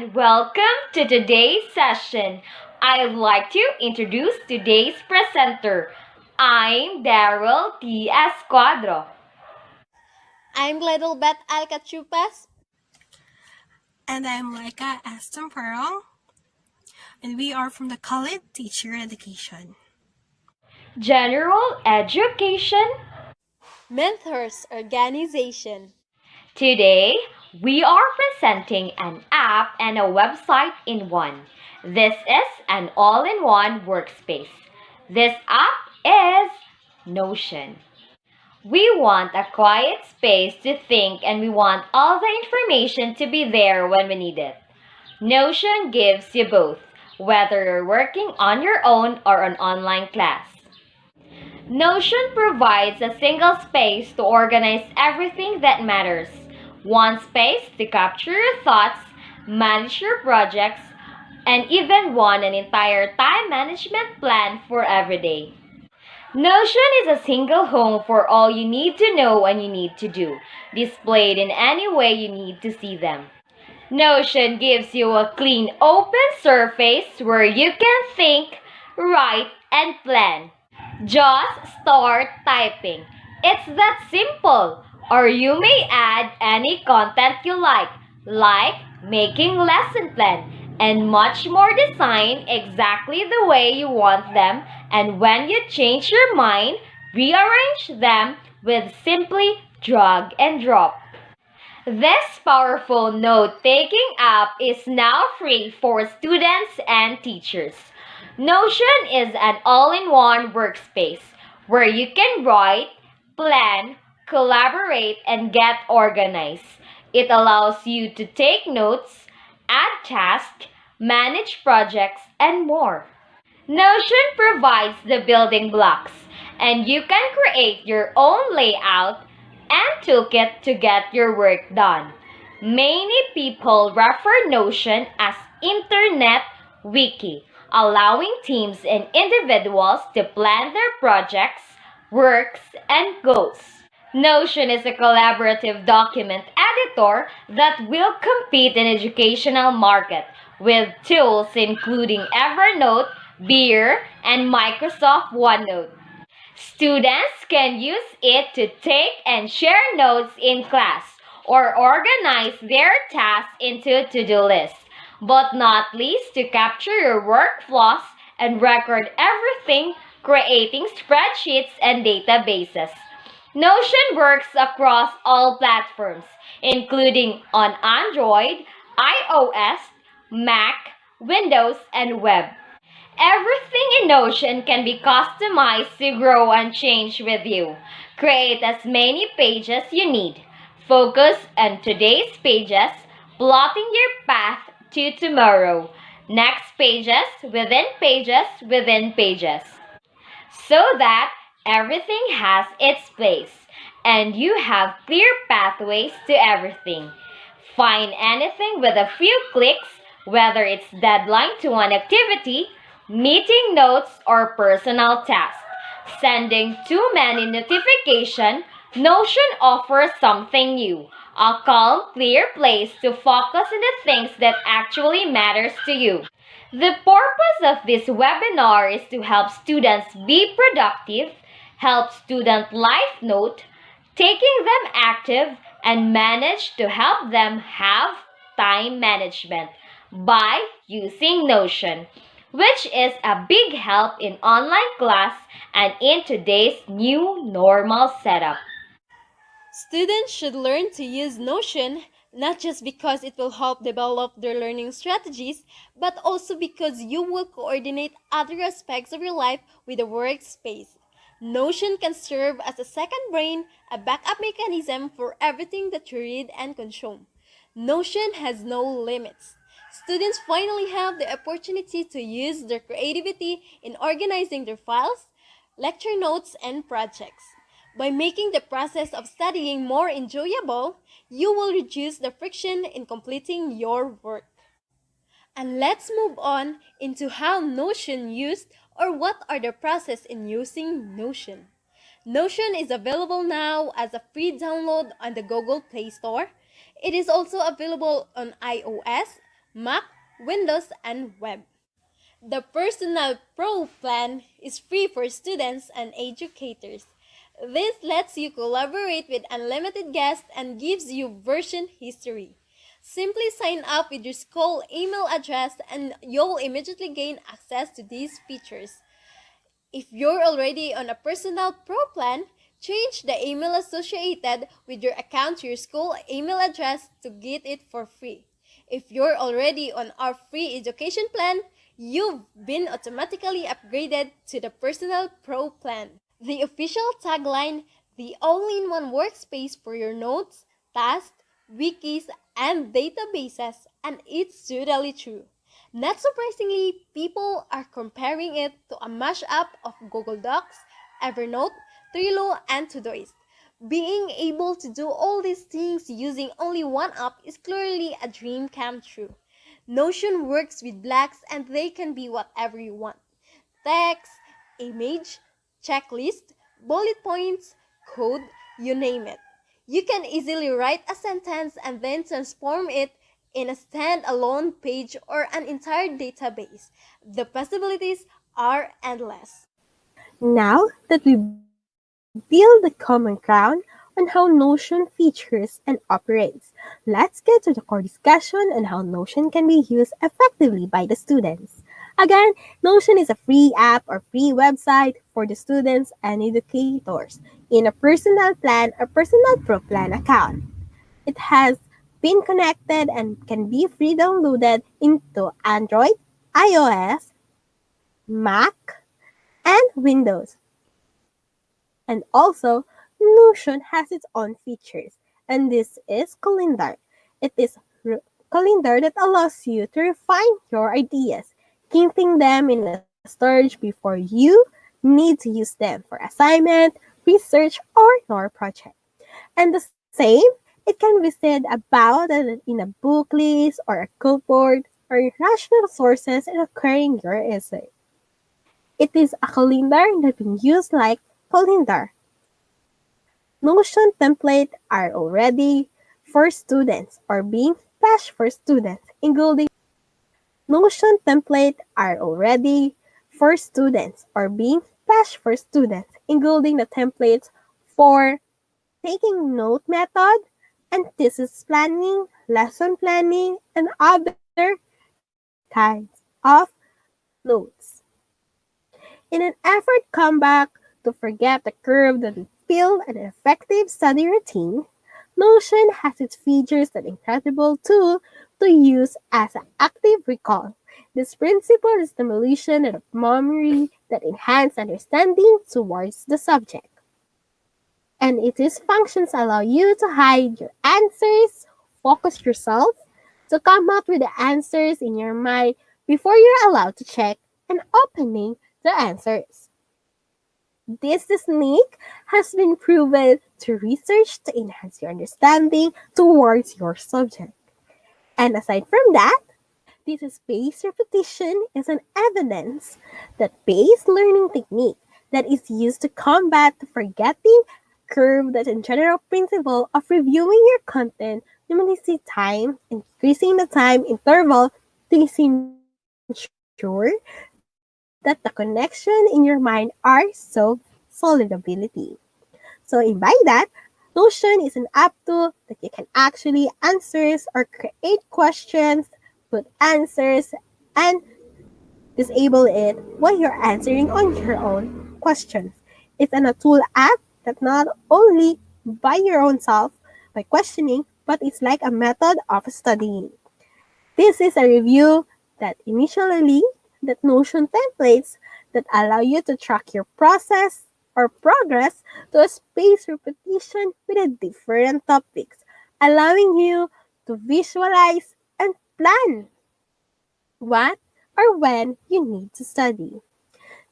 and welcome to today's session. I'd like to introduce today's presenter. I'm Daryl T. Esquadro. I'm Gledelbet Alcachupas. And I'm Laika Estemperong, and we are from the College Teacher Education. General Education. Mentors Organization. Today, we are presenting an app and a website in one. This is an all-in-one workspace. This app is Notion. We want a quiet space to think and we want all the information to be there when we need it. Notion gives you both, whether you're working on your own or an online class. Notion provides a single space to organize everything that matters. One space to capture your thoughts, manage your projects, and even an entire time management plan for every day. Notion is a single home for all you need to know and you need to do, displayed in any way you need to see them. Notion gives you a clean, open surface where you can think, write, and plan. Just start typing. It's that simple. Or you may add any content you like making lesson plan, and much more design exactly the way you want them, and when you change your mind, rearrange them with simply drag and drop. This powerful note-taking app is now free for students and teachers. Notion is an all-in-one workspace where you can write, plan, collaborate, and get organized. It allows you to take notes, add tasks, manage projects, and more. Notion provides the building blocks, and you can create your own layout and toolkit to get your work done. Many people refer Notion as Internet Wiki, allowing teams and individuals to plan their projects, works, and goals. Notion is a collaborative document editor that will compete in educational market with tools including Evernote, Beer, and Microsoft OneNote. Students can use it to take and share notes in class or organize their tasks into to-do lists, but not least to capture your workflows and record everything, creating spreadsheets and databases. Notion works across all platforms, including on Android, iOS, Mac, Windows, and web. Everything in Notion can be customized to grow and change with you. Create as many pages you need. Focus on today's pages, plotting your path to tomorrow. Next pages within pages. So that everything has its place and you have clear pathways to everything. Find anything with a few clicks, whether it's deadline to one activity, meeting notes, or personal tasks. Sending too many notifications, Notion offers something new. A calm, clear place to focus on the things that actually matters to you. The purpose of this webinar is to help students be productive, help student life note, taking them active, and manage to help them have time management by using Notion, which is a big help in online class and in today's new normal setup. Students should learn to use Notion not just because it will help develop their learning strategies, but also because you will coordinate other aspects of your life with the workspace. Notion can serve as a second brain, a backup mechanism for everything that you read and consume. Notion has no limits. Students finally have the opportunity to use their creativity in organizing their files, lecture notes, and projects. By making the process of studying more enjoyable, you will reduce the friction in completing your work. And let's move on into how Notion used or what are the process in using Notion. Notion is available now as a free download on the Google Play Store. It is also available on iOS, Mac, Windows, and Web. The Personal Pro plan is free for students and educators. This lets you collaborate with unlimited guests and gives you version history. Simply sign up with your school email address and you'll immediately gain access to these features. If you're already on a Personal Pro plan, change the email associated with your account to your school email address to get it for free. If you're already on our free education plan, you've been automatically upgraded to the Personal Pro plan. The official tagline, the all-in-one workspace for your notes, tasks, wikis, and databases, and it's totally true. Not surprisingly, people are comparing it to a mashup of Google Docs, Evernote, Trello, and Todoist. Being able to do all these things using only one app is clearly a dream come true. Notion works with blocks and they can be whatever you want: text, image, checklist, bullet points, code, you name it. You can easily write a sentence and then transform it in a standalone page or an entire database. The possibilities are endless. Now that we build a common ground on how Notion features and operates, let's get to the core discussion on how Notion can be used effectively by the students. Again, Notion is a free app or free website for the students and educators in a personal plan or personal pro plan account. It has been connected and can be free downloaded into Android, iOS, Mac, and Windows. And also, Notion has its own features, and this is Calendar. It is calendar that allows you to refine your ideas, keeping them in a storage before you need to use them for assignment, research, or your project. And the same, it can be said about in a book list or a cupboard or rational sources occurring your essay. It is a calendar that can use like calendar. Notion templates are already for students or being flashed for students, including Notion templates are already for students or being flashed for students, including the templates for taking note method and thesis planning, lesson planning, and other kinds of notes. In an effort come back to forget the curve that build an effective study routine, Notion has its features that incredible tool to use as an active recall. This principle is stimulation of memory that enhance understanding towards the subject. And its functions allow you to hide your answers, focus yourself, to come up with the answers in your mind before you're allowed to check and opening the answers. This technique has been proven to research to enhance your understanding towards your subject. And aside from that, this spaced repetition is an evidence that based learning technique that is used to combat the forgetting curve that in general principle of reviewing your content, minimizing time, increasing the time interval to ensure that the connection in your mind are so solid ability. So in by that, Notion is an app tool that you can actually answers or create questions, put answers, and disable it while you're answering on your own questions. It's a tool app that not only by your own self by questioning, but it's like a method of studying. This is a review that initially that Notion templates that allow you to track your process or progress to a spaced repetition with a different topics, allowing you to visualize and plan what or when you need to study.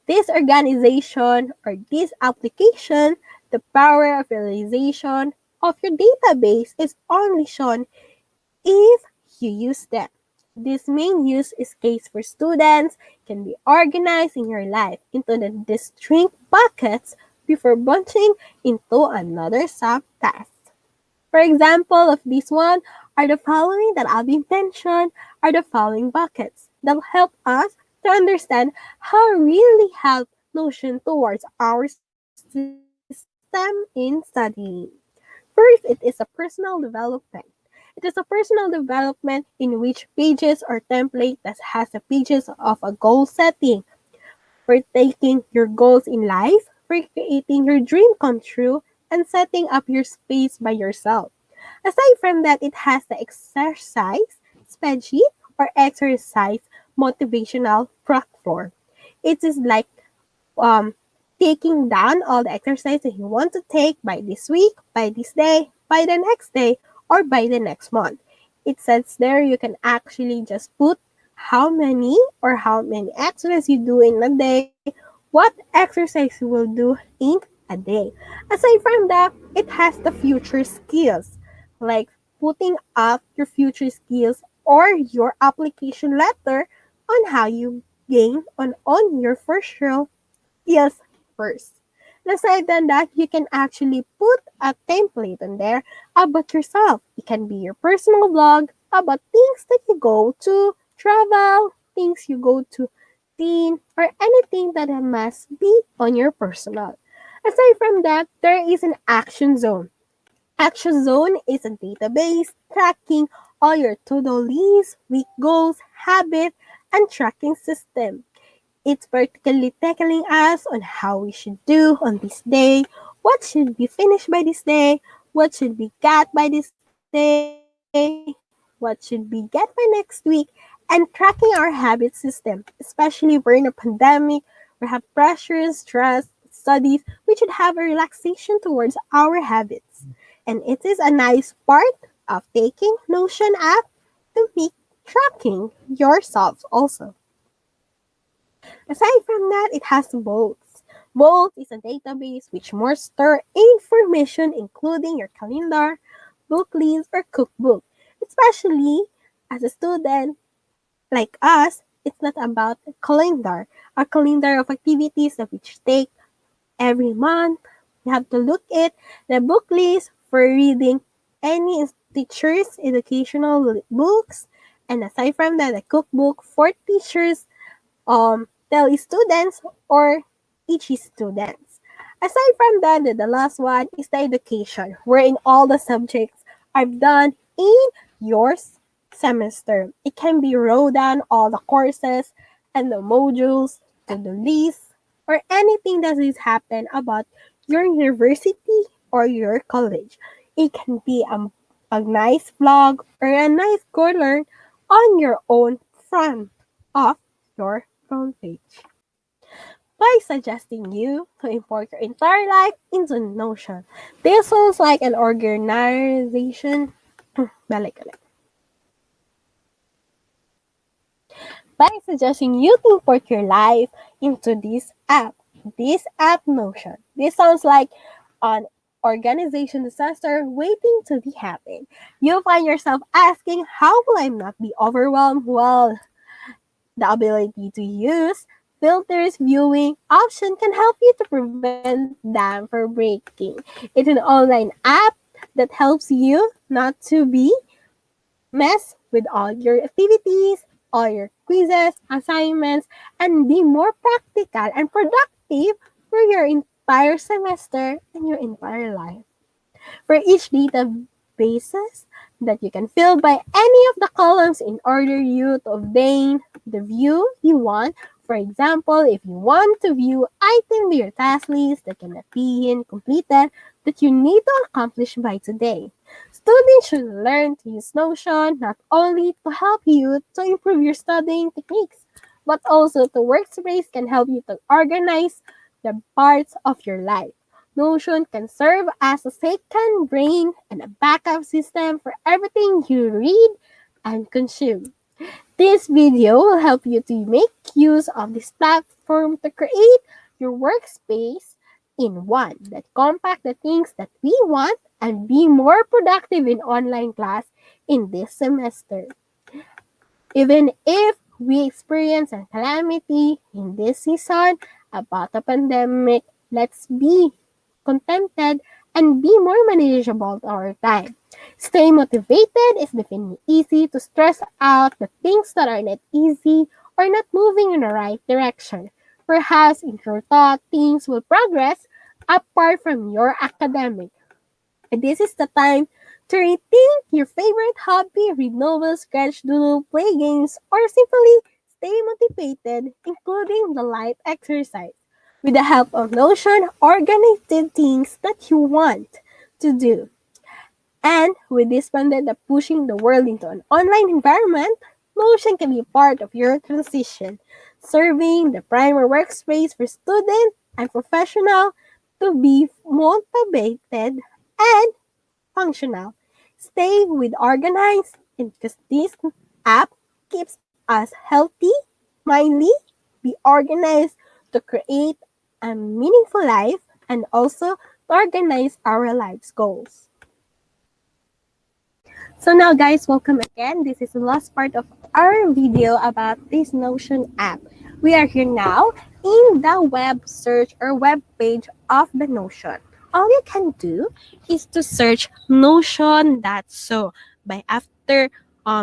This organization or this application, the power of realization of your database is only shown if you use them. This main use is case for students can be organized in your life into the distinct buckets before bunching into another subtask. For example of this one are the following that I've been mentioned are the following buckets that help us to understand how really help Notion towards our system in studying. First, it is a personal development. It is a personal development in which pages or template that has the pages of a goal setting for taking your goals in life, for creating your dream come true, and setting up your space by yourself. Aside from that, it has the exercise spreadsheet or exercise motivational platform. It is like um, taking down all the exercise that you want to take by this week, by this day, by the next day, or by the next month. It says there you can actually just put how many exercises you do in a day, what exercise you will do in a day. Aside from that, it has the future skills, like putting up your future skills or your application letter on how you gain on your first role. Yes, first. And aside than that, you can actually put a template on there about yourself. It can be your personal blog about things that you go to, travel, things you go to teen, or anything that must be on your personal. Aside from that, there is an action zone. Action zone is a database tracking all your to-do lists, week goals, habits, and tracking system. It's particularly tackling us on how we should do on this day, what should be finished by this day, what should be got by this day, what should be get by next week, and tracking our habit system, especially we're in a pandemic, we have pressure, stress, studies, we should have a relaxation towards our habits. And it is a nice part of taking Notion app to make tracking yourselves also. Aside from that, it has Vaults. Vault is a database which more store information including your calendar, book list, or cookbook. Especially as a student like us, it's not about a calendar of activities that which take every month. You have to look at the book list for reading any teachers' educational books. And aside from that, a cookbook for teachers tell students or teach students. Aside from that, the last one is the education, wherein all the subjects are done in your semester. It can be wrote down all the courses and the modules to the list or anything that is happen about your university or your college. It can be a nice vlog or a nice corner on your own front of your front page by suggesting you to import your entire life into Notion. This sounds like an organization. Balik ulit. By suggesting you to import your life into this app Notion. This sounds like an organization disaster waiting to be happen. You find yourself asking, how will I not be overwhelmed? Well, the ability to use filters viewing option can help you to prevent them from breaking. It's an online app that helps you not to be mess with all your activities, all your quizzes, assignments, and be more practical and productive for your entire semester and your entire life. For each databases that you can fill by any of the columns in order you to obtain the view you want. For example, if you want to view item to your task list that cannot be completed that you need to accomplish by today. Students should learn to use Notion not only to help you to improve your studying techniques, but also the workspace can help you to organize the parts of your life. Notion can serve as a second brain and a backup system for everything you read and consume. This video will help you to make use of this platform to create your workspace in one that compact the things that we want and be more productive in online class in this semester. Even if we experience a calamity in this season about a pandemic, let's be contented and be more manageable to our time. Stay motivated is definitely easy to stress out the things that are not easy or not moving in the right direction. Perhaps in your thought, things will progress apart from your academic. And this is the time to rethink your favorite hobby, read novels, sketch, doodle, play games, or simply stay motivated, including the light exercise. With the help of Notion, organize the things that you want to do. And with this pandemic of pushing the world into an online environment, Notion can be part of your transition, serving the primary workspace for students and professionals to be motivated and functional. Stay with organized and because this app keeps us healthy, mindly, be organized to create a meaningful life and also to organize our life's goals. So now guys, welcome again. This is the last part of our video about this Notion app. We are here now in the web search or web page of the Notion. All you can do is to search Notion.so. By after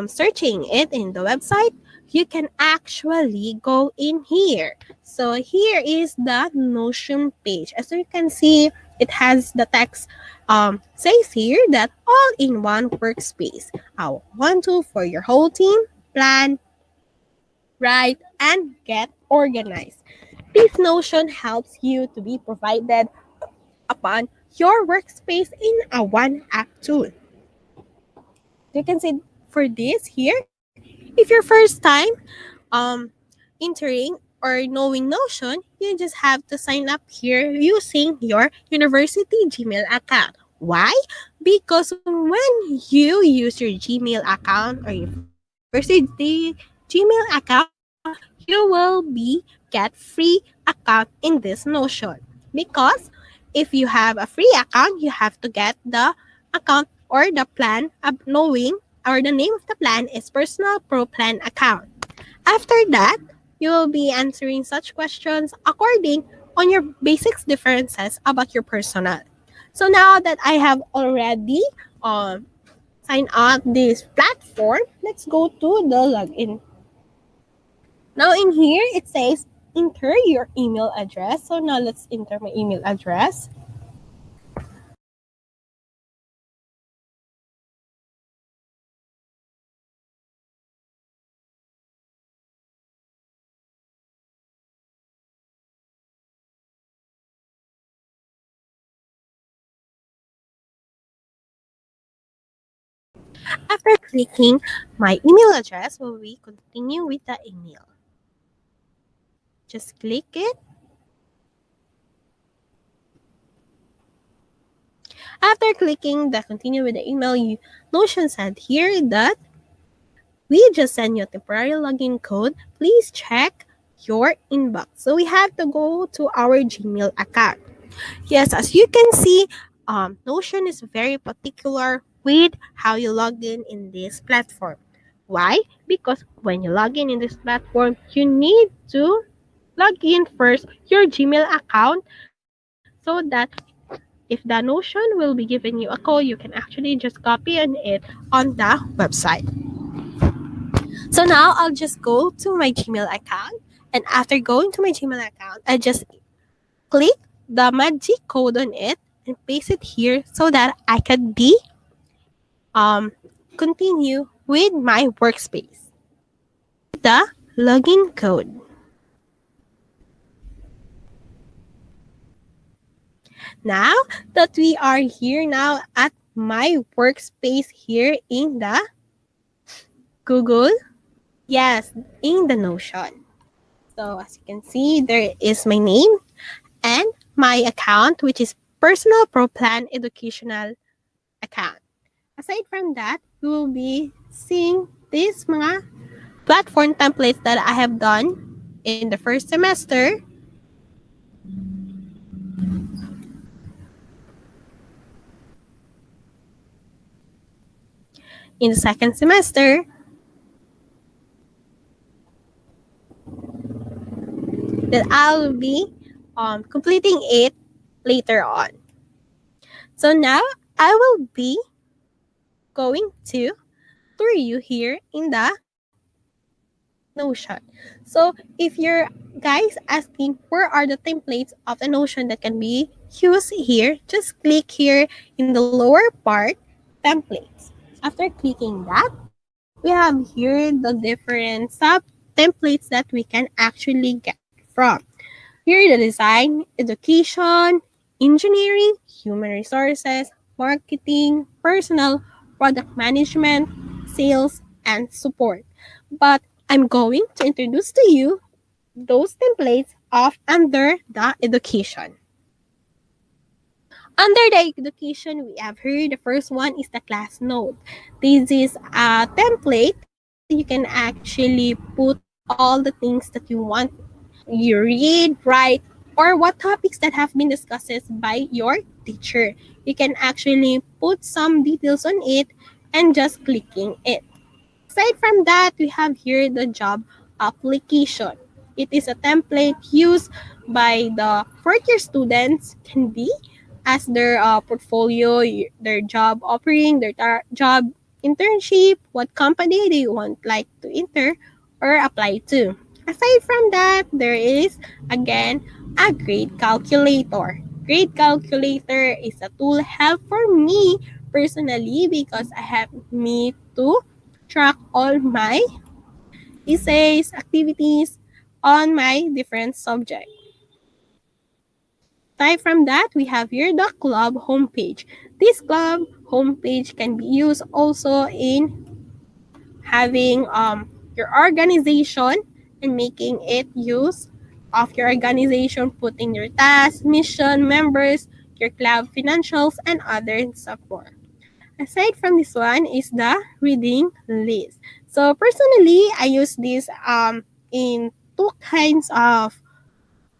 searching it in the website, you can actually go in here. So here is the Notion page. As you can see, it has the text says here that all-in-one workspace. One tool for your whole team, plan, write, and get organized. This Notion helps you to be provided upon your workspace in a one app tool. You can see for this here, if your first time um, entering or knowing Notion, you just have to sign up here using your university Gmail account. Why? Because when you use your Gmail account or university Gmail account, you will be get free account in this Notion. Because if you have a free account, you have to get the account or the plan knowing or the name of the plan is Personal Pro Plan account. After that, you will be answering such questions according on your basics differences about your personal. So now that I have already signed up this platform, let's go to the login. Now in here, it says enter your email address. So now let's enter my email address. After clicking my email address, will we continue with the email? Just click it. After clicking the continue with the email, Notion said here that we just sent you a temporary login code. Please check your inbox. So we have to go to our Gmail account. Yes, as you can see, Notion is very particular with how you log in this platform. Why? Because when you log in this platform, you need to log in first your Gmail account so that if the Notion will be giving you a call, you can actually just copy on it on the website. So now I'll just go to my Gmail account. And after going to my Gmail account, I just click the magic code on it and paste it here so that I can be um continue with my workspace. The login code. Now that we are here now at my workspace here in the Google, yes, in the Notion. So as you can see, there is my name and my account, which is Personal Pro Plan Educational account. Aside from that, we will be seeing these mga platform templates that I have done in the first semester. In the second semester, that I'll be completing it later on. So now I will be going to tour you here in the Notion. So if you're guys asking where are the templates of the Notion that can be used here, just click here in the lower part, templates. After clicking that, we have here the different sub templates that we can actually get from. Here the design, education, engineering, human resources, marketing, personal, product management, sales, and support. But I'm going to introduce to you those templates of under the education. Under the education, we have here the first one is the class note. This is a template that you can actually put all the things that you want you read, write, or what topics that have been discussed by your teacher. You can actually put some details on it and just clicking it. Aside from that, we have here the job application. It is a template used by the fourth year students can be as their portfolio, their job offering, their job internship, what company they want like to enter or apply to. Aside from that, there is again a grade calculator. Grade calculator is a tool help for me personally because I have me to track all my essays, activities on my different subjects. Aside from that, we have here the club homepage. This club homepage can be used also in having your organization and making it use of your organization, putting your tasks, mission, members, your club financials, and other stuff more. Aside from this one is the reading list. So personally, I use this in two kinds of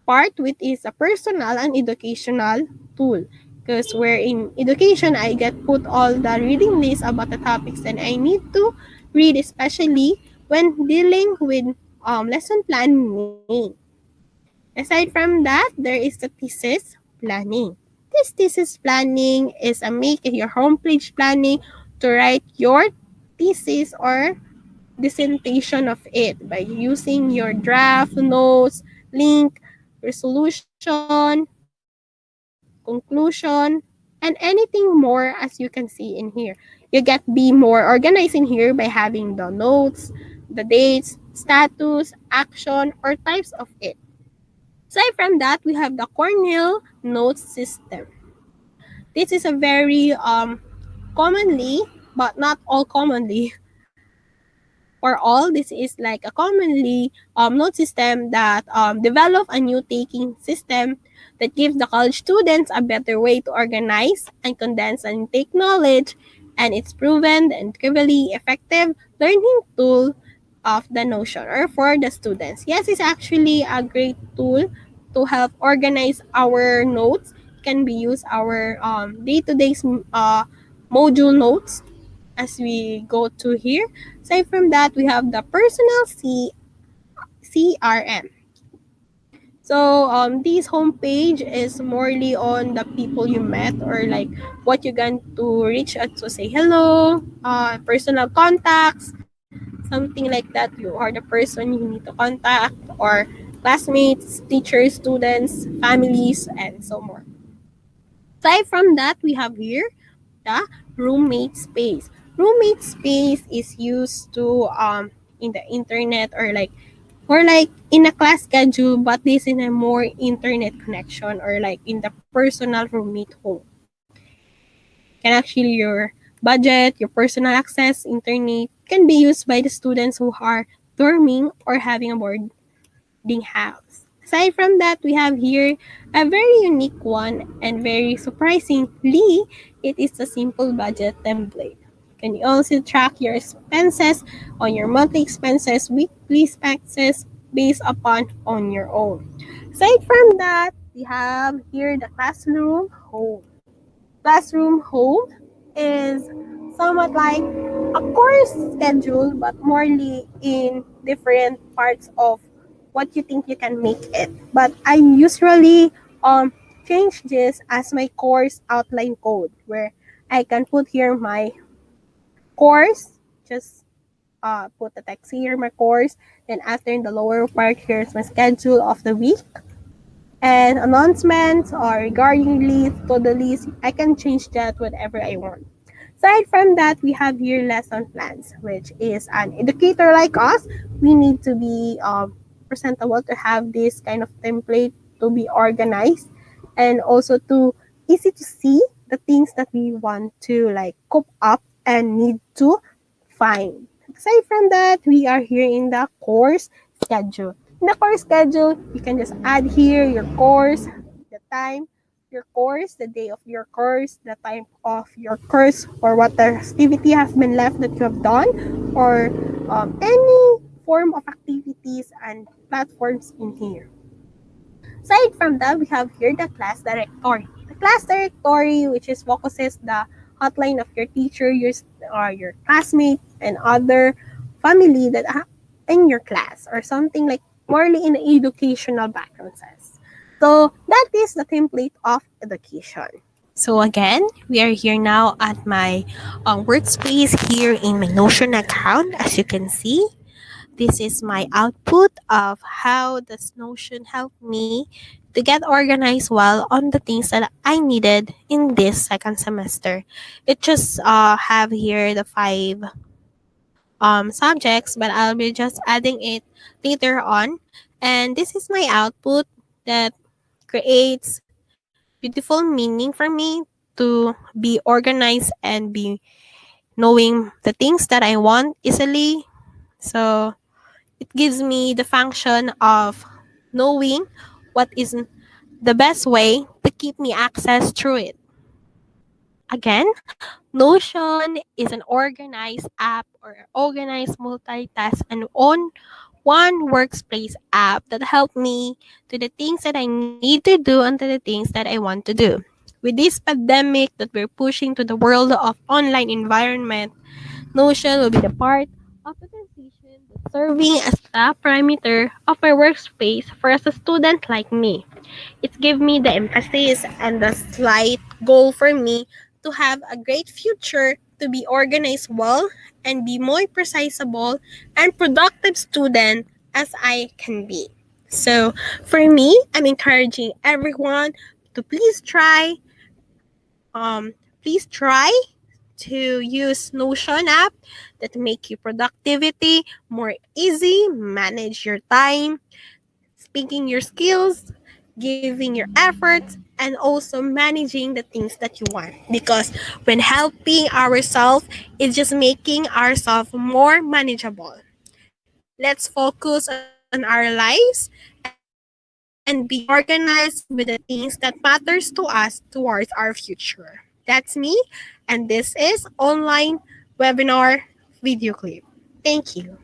part, which is a personal and educational tool. Because where in education, I get put all the reading list about the topics that I need to read, especially when dealing with lesson planning. Aside from that, there is the thesis planning. This thesis planning is a make your homepage planning to write your thesis or dissertation of it by using your draft, notes, link, resolution, conclusion, and anything more as you can see in here. You get be more organized in here by having the notes, the dates, status, action, or types of it. Aside from that, we have the Cornell notes system. This is a very commonly, but not all commonly, for all, this is like a commonly note system that develop a new taking system that gives the college students a better way to organize and condense and take knowledge, and it's proven and incredibly effective learning tool of the Notion or for the students. Yes, it's actually a great tool to help organize our notes. It can be used our day-to-day module notes as we go to here. Aside from that, we have the personal CRM. So this homepage is morely on the people you met or like what you're going to reach out to say hello, personal contacts, something like that. You are the person you need to contact or classmates, teachers, students, families, and so more. Aside from that, we have here the roommate space. Roommate space is used to in the internet or like in a class schedule, but this in a more internet connection or like in the personal roommate home. Can actually your budget, your personal access, internet can be used by the students who are dorming or having a boarding house. Aside from that, we have here a very unique one and very surprisingly, it is a simple budget template. Can you also track your expenses on your monthly expenses, weekly expenses based upon on your own. Aside from that, we have here the classroom home. Classroom home is somewhat like a course schedule, but morely in different parts of what you think you can make it. But I usually change this as my course outline code where I can put here my course, just put the text here, my course, then after in the lower part, here's my schedule of the week and announcements or regarding leave to the list. I can change that whatever I want. Aside from that, we have here lesson plans, which is an educator like us. We need to be presentable to have this kind of template to be organized and also to easy to see the things that we want to like cope up and need to find. Aside from that, we are here in the course schedule. In the course schedule, you can just add here your course, the time, your course, the day of your course, the time of your course, or what the activity has been left that you have done, or any form of activities and platforms in here. Aside from that, we have here the class directory. The class directory, which is focuses the hotline of your teacher, your classmate, and other family that are in your class, or something like morely in the educational background says. So that is the template of education. So again, we are here now at my workspace here in my Notion account. As you can see, this is my output of how this Notion helped me to get organized well on the things that I needed in this second semester. It just have here the five subjects, but I'll be just adding it later on. And this is my output that creates beautiful meaning for me to be organized and be knowing the things that I want easily. So it gives me the function of knowing what is the best way to keep me access through it. Again, Notion is an organized app or organized multitask and on one workspace app that help me to the things that I need to do and to the things that I want to do. With this pandemic that we're pushing to the world of online environment, Notion will be the part of the transition that's serving as the parameter of my workspace for as a student like me. It gave me the emphasis and the slight goal for me to have a great future, to be organized well, and be more precisable and productive student as I can be. So for me, I'm encouraging everyone to please try to use Notion app that make you productivity more easy, manage your time, speaking your skills, giving your efforts, and also managing the things that you want. Because when helping ourselves, it's just making ourselves more manageable. Let's focus on our lives and be organized with the things that matters to us towards our future. That's me, and this is online webinar video clip. Thank you.